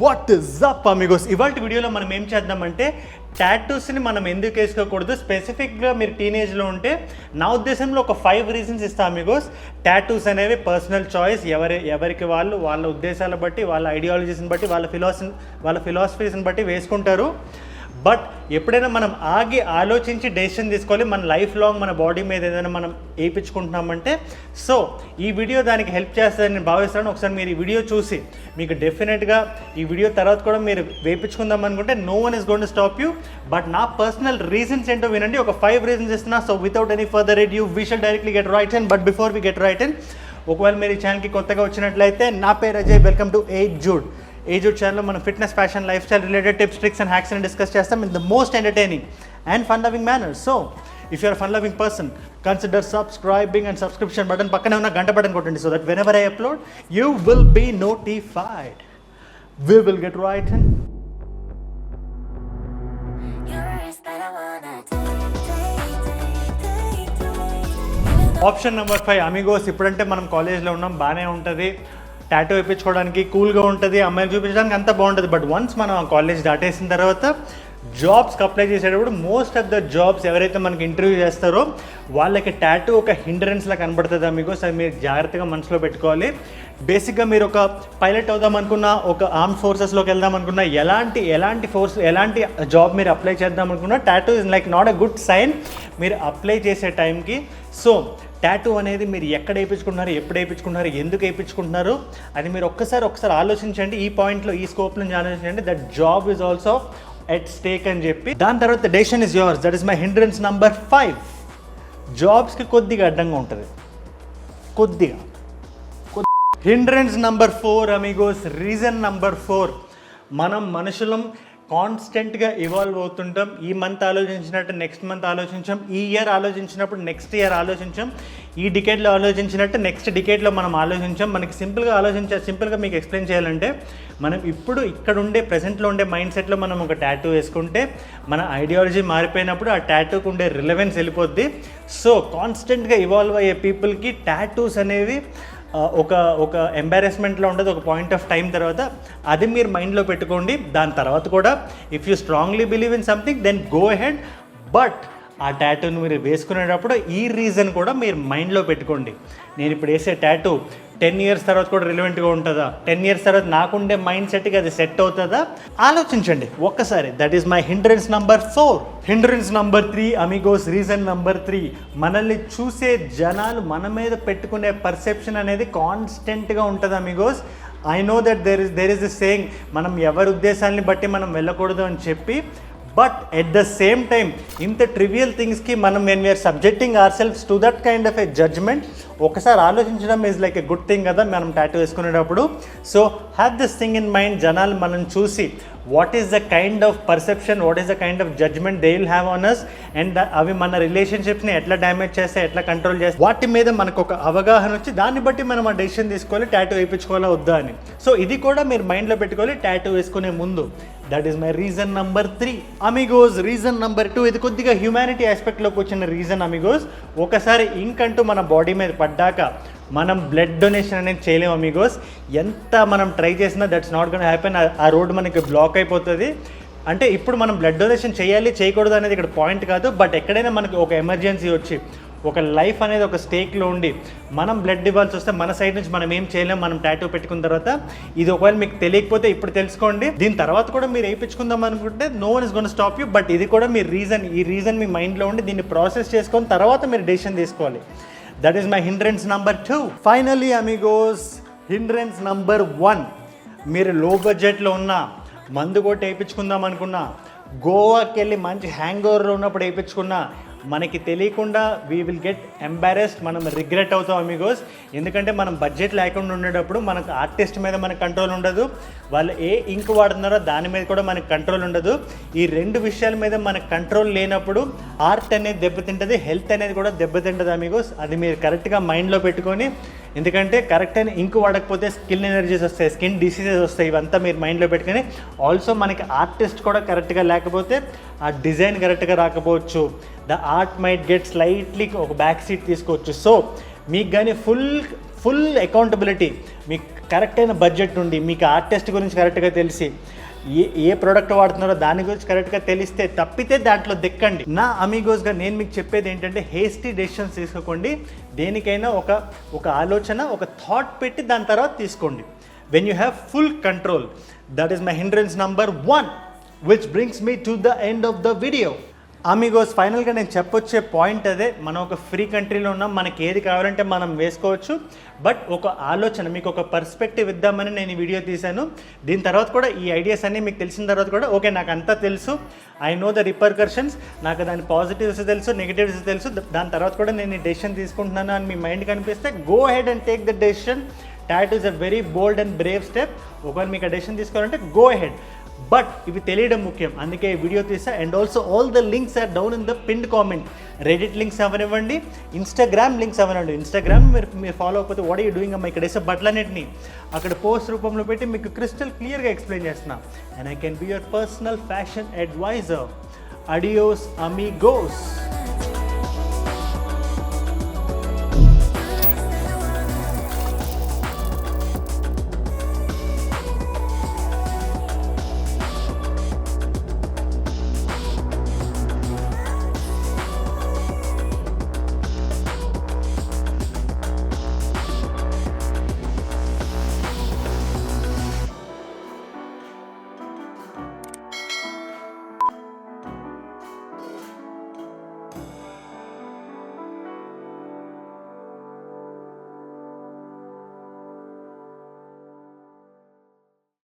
What is up Amigos, ఇవాళ వీడియోలో మనం ఏం చేద్దామంటే టాటూస్ని మనం ఎందుకు వేసుకోకూడదు, స్పెసిఫిక్గా మీరు టీనేజ్లో ఉంటే నా ఉద్దేశంలో ఒక 5 రీజన్స్ ఇస్తాను అమిగోస్. టాటూస్ అనేవి పర్సనల్ చాయిస్, ఎవరికి వాళ్ళ ఉద్దేశాల బట్టి, వాళ్ళ ఐడియాలజీస్ని బట్టి, వాళ్ళ ఫిలాసఫీస్ని బట్టి వేసుకుంటారు. బట్ ఎప్పుడైనా మనం ఆగి ఆలోచించి డెసిషన్ తీసుకోవాలి. మన లైఫ్ లాంగ్ మన బాడీ మీద ఏదైనా మనం వేయించుకుంటున్నామంటే, సో ఈ వీడియో దానికి హెల్ప్ చేస్తుందని నేను భావిస్తాను. ఒకసారి మీరు ఈ వీడియో చూసి మీకు డెఫినెట్గా ఈ వీడియో తర్వాత కూడా మీరు వేయించుకుందాం అనుకుంటే no one is going to stop you. But నా పర్సనల్ రీజన్స్ ఏంటో వినండి. ఒక 5 రీజన్స్ ఇస్తున్నా. So without any further ado we shall directly get right in. But before we get right in, ఒకవేళ మీరు ఈ ఛానల్కి కొత్తగా వచ్చినట్లయితే, నా పేరు Ajay, welcome to Jude. Jude ఛానల్లో మనం fitness, fashion, life style related tips, tricks and hacks అని డిస్కస్ చేస్తాం in the most entertaining and fun loving manner. So if you're fun loving person, consider subscribing and subscription button పక్కనే ఉన్న గంట button కొట్టండి. So that whenever I upload you will be notified. We will get right in. Option number 5 amigos. ఇప్పుడంటే మనం కాలేజ్లో ఉన్నాం, బాగానే ఉంటుంది, టాటూ వేయించుకోవడానికి కూల్గా ఉంటుంది, అమ్మాయిలు చూపించడానికి అంతా బాగుంటుంది. బట్ వన్స్ మనం కాలేజ్ దాటేసిన తర్వాత జాబ్స్కి అప్లై చేసేటప్పుడు మోస్ట్ ఆఫ్ ద జాబ్స్ ఎవరైతే మనకి ఇంటర్వ్యూ చేస్తారో వాళ్ళకి టాటూ ఒక హిండ్రెన్స్లా కనబడుతుంది అమిగోస్. అది మీరు జాగ్రత్తగా మనసులో పెట్టుకోవాలి. బేసిక్గా మీరు ఒక పైలట్ అవుదాం అనుకున్నా, ఒక ఆర్మ్ ఫోర్సెస్లోకి వెళ్దాం అనుకున్నా, ఎలాంటి జాబ్ మీరు అప్లై చేద్దాం అనుకున్నా, tattoo is like not a good sign మీరు అప్లై చేసే టైంకి. సో టాటూ అనేది మీరు ఎక్కడ వేయించుకుంటున్నారు, ఎప్పుడు వేయించుకుంటున్నారు, ఎందుకు వేయించుకుంటున్నారు అది మీరు ఒక్కసారి ఆలోచించండి. ఈ పాయింట్లో, ఈ స్కోప్ నుంచి ఆలోచించండి. That job is also at stake అని చెప్పి. దాని తర్వాత decision is yours. That is my hindrance number 5. జాబ్స్కి కొద్దిగా అడ్డంగా ఉంటుంది, కొద్దిగా. Hindrance number 4 Amigos. Reason number 4, మనం మనుషులం కాన్స్టెంట్గా ఇవాల్వ్ అవుతుంటాం. ఈ మంత్ ఆలోచించినట్టు నెక్స్ట్ మంత్ ఆలోచించాం, ఈ ఇయర్ ఆలోచించినప్పుడు నెక్స్ట్ ఇయర్ ఆలోచించాం, ఈ డికేడ్లో ఆలోచించినట్టు నెక్స్ట్ డికేడ్లో మనం ఆలోచించాం. మనకి సింపుల్గా మీకు ఎక్స్ప్లెయిన్ చేయాలంటే, మనం ఇప్పుడు ఇక్కడ ఉండే ప్రెజెంట్లో ఉండే మైండ్ సెట్లో మనం ఒక టాటూ వేసుకుంటే మన ఐడియాలజీ మారిపోయినప్పుడు ఆ టాటూకి ఉండే రిలవెన్స్ వెళ్ళిపోద్ది. సో కాన్స్టెంట్గా ఇవాల్వ్ అయ్యే పీపుల్కి టాటూస్ అనేవి ఒక ఎంబారెస్మెంట్లో ఉండదు ఒక పాయింట్ ఆఫ్ టైం తర్వాత. అది మీరు మైండ్లో పెట్టుకోండి. దాని తర్వాత కూడా if you strongly believe in something then go ahead. But ఆ టాటూని మీరు వేసుకునేటప్పుడు ఈ రీజన్ కూడా మీరు మైండ్లో పెట్టుకోండి. నేను ఇప్పుడు వేసే టాటూ 10 years తర్వాత కూడా రిలవెంట్గా ఉంటుందా, 10 years తర్వాత నాకుండే మైండ్ సెట్కి అది సెట్ అవుతుందా, ఆలోచించండి ఒక్కసారి. That is my hindrance number 4. Hindrance number 3 Amigos. Reason number 3, మనల్ని చూసే జనాలు మన మీద పెట్టుకునే పర్సెప్షన్ అనేది కాన్స్టెంట్గా ఉంటుంది amigos. I know that there is this saying, మనం ఎవరి ఉద్దేశాన్ని బట్టి మనం వెళ్ళకూడదు అని చెప్పి. But at the same time ఇంత ట్రివియల్ థింగ్స్కి మనం when we're subjecting our selves to that kind of a judgment, ఒకసారి ఆలోచించడం is like a good thing కదా మనం టాటూ వేసుకునేటప్పుడు. So have this thing in mind. జనాలు మనం చూసి what is the kind of perception, what is the kind of judgment they will have on us, and అవి మన రిలేషన్షిప్స్ని ఎట్లా డ్యామేజ్ చేస్తాయి, ఎట్లా కంట్రోల్ చేస్తాయి, వాటి మీద మనకు ఒక అవగాహన వచ్చి దాన్ని బట్టి మనం ఆ డెసిషన్ తీసుకోవాలి టాటూ వేయించుకోవాలా వద్దా అని. సో ఇది కూడా మీరు మైండ్లో పెట్టుకోవాలి టాటూ వేసుకునే ముందు. That is my reason number 3 Amigos. Reason number 2, ఇది కొద్దిగా హ్యూమానిటీ ఆస్పెక్ట్లోకి వచ్చిన రీజన్ అమిగోస్. ఒకసారి ఇంక్ అంటూ మన బాడీ మీద పడ్డాక మనం బ్లడ్ డొనేషన్ అనేది చేయలేము అమిగోస్. ఎంత మనం ట్రై చేసినా దట్స్ నాట్ గోనా హ్యాపెన్. ఆ రోడ్ మనకి బ్లాక్ అయిపోతుంది. అంటే ఇప్పుడు మనం బ్లడ్ డొనేషన్ చేయాలి చేయకూడదు అనేది ఇక్కడ పాయింట్ కాదు. బట్ ఎక్కడైనా మనకి ఒక ఎమర్జెన్సీ వచ్చి ఒక లైఫ్ అనేది ఒక స్టేక్లో ఉండి మనం బ్లడ్ ఇవ్వాల్సి వస్తే మన సైడ్ నుంచి మనం ఏం చేయలేం. మనం టాటూ పెట్టుకున్న తర్వాత ఇది ఒకవేళ మీకు తెలియకపోతే ఇప్పుడు తెలుసుకోండి. దీని తర్వాత కూడా మీరు వేయించుకుందాం అనుకుంటే no one is gonna stop you. But ఇది కూడా మీ రీజన్ మీ మైండ్లో ఉండి దీన్ని ప్రాసెస్ చేసుకొని తర్వాత మీరు డెసిషన్ తీసుకోవాలి. That is my hindrance number 2. Finally Amigos, hindrance number 1, మీరు లో బడ్జెట్లో ఉన్న మందు కొట్టి వేయించుకుందాం అనుకున్నా, గోవాకి వెళ్ళి మంచి హ్యాంగ్ ఓవర్లో ఉన్నప్పుడు వేయించుకున్నా, మనకి తెలియకుండా వీ విల్ గెట్ ఎంబారెస్డ్, మనం రిగ్రెట్ అవుతాం అమిగోస్. ఎందుకంటే మనం బడ్జెట్ లేకుండా ఉండేటప్పుడు మనకు ఆర్టిస్ట్ మీద మనకు కంట్రోల్ ఉండదు, వాళ్ళు ఏ ఇంక్ వాడుతున్నారో దాని మీద కూడా మనకు కంట్రోల్ ఉండదు. ఈ 2 విషయాల మీద మనకు కంట్రోల్ లేనప్పుడు ఆర్ట్ అనేది దెబ్బతింటుంది, హెల్త్ అనేది కూడా దెబ్బతింటుంది అమిగోస్. అది మీరు కరెక్ట్గా మైండ్లో పెట్టుకొని, ఎందుకంటే కరెక్ట్ అయిన ఇంక్ వాడకపోతే స్కిన్ ఎనర్జీస్ వస్తాయి, స్కిన్ డిసీజెస్ వస్తాయి. ఇవంతా మీరు మైండ్లో పెట్టుకొని, ఆల్సో మనకి ఆర్టిస్ట్ కూడా కరెక్ట్గా లేకపోతే ఆ డిజైన్ కరెక్ట్గా రాకపోవచ్చు, the art might get slightly ఒక బ్యాక్ సీట్ తీసుకోవచ్చు. సో మీకు కానీ ఫుల్ అకౌంటబిలిటీ, మీకు కరెక్ట్ అయిన బడ్జెట్ ఉండి, మీకు ఆర్టిస్ట్ గురించి కరెక్ట్గా తెలిసి ఏ ప్రోడక్ట్ వాడుతున్నారో దాని గురించి కరెక్ట్గా తెలిస్తే తప్పితే దాంట్లో దిక్కండి. నా అమిగోస్గా నేను మీకు చెప్పేది ఏంటంటే హేస్టీ డెసిషన్స్ తీసుకోకండి. దేనికైనా ఒక ఆలోచన, ఒక థాట్ పెట్టి దాని తర్వాత తీసుకోండి. When you have full control, that is my hindrance number 1, which brings me to the end of the video. Amigos ఫైనల్గా నేను చెప్పొచ్చే పాయింట్ అదే, మనం ఒక ఫ్రీ కంట్రీలో ఉన్నాం, మనకి ఏది కావాలంటే మనం వేసుకోవచ్చు. బట్ ఒక ఆలోచన, మీకు ఒక పర్స్పెక్టివ్ ఇద్దామని నేను ఈ వీడియో తీశాను. దీని తర్వాత కూడా ఈ ఐడియాస్ అన్నీ మీకు తెలిసిన తర్వాత కూడా ఓకే నాకు అంతా తెలుసు, ఐ నో ద రిపర్కర్షన్స్, నాకు దాని పాజిటివ్స్ తెలుసు, నెగిటివ్స్ తెలుసు, దాని తర్వాత కూడా నేను ఈ డెసిషన్ తీసుకుంటున్నాను అని మీ మైండ్ కనిపిస్తే go head and take the decision. Tattoo is a very bold and Brave step. ఒకవేళ మీకు ఆ డెసిషన్ తీసుకోవాలంటే గో హెడ్. బట్ ఇవి తెలియడం ముఖ్యం, అందుకే ఈ వీడియో తీసా. And also all the links are down in the pinned comment. Reddit links అవనివ్వండి, ఇన్స్టాగ్రామ్ లింక్స్ అవనివ్వండి. ఇన్స్టాగ్రామ్ మీరు ఫాలో అవ్వకపోతే వాట్ ఆర్ యూ డూయింగ్ అమ్మా, ఇక్కడ వేసే బట్టలన్నింటినీ అక్కడ పోస్ట్ రూపంలో పెట్టి మీకు క్రిస్టల్ క్లియర్గా ఎక్స్ప్లెయిన్ చేస్తున్నా. And I can be your personal fashion advisor. అడియోస్ అమిగోస్.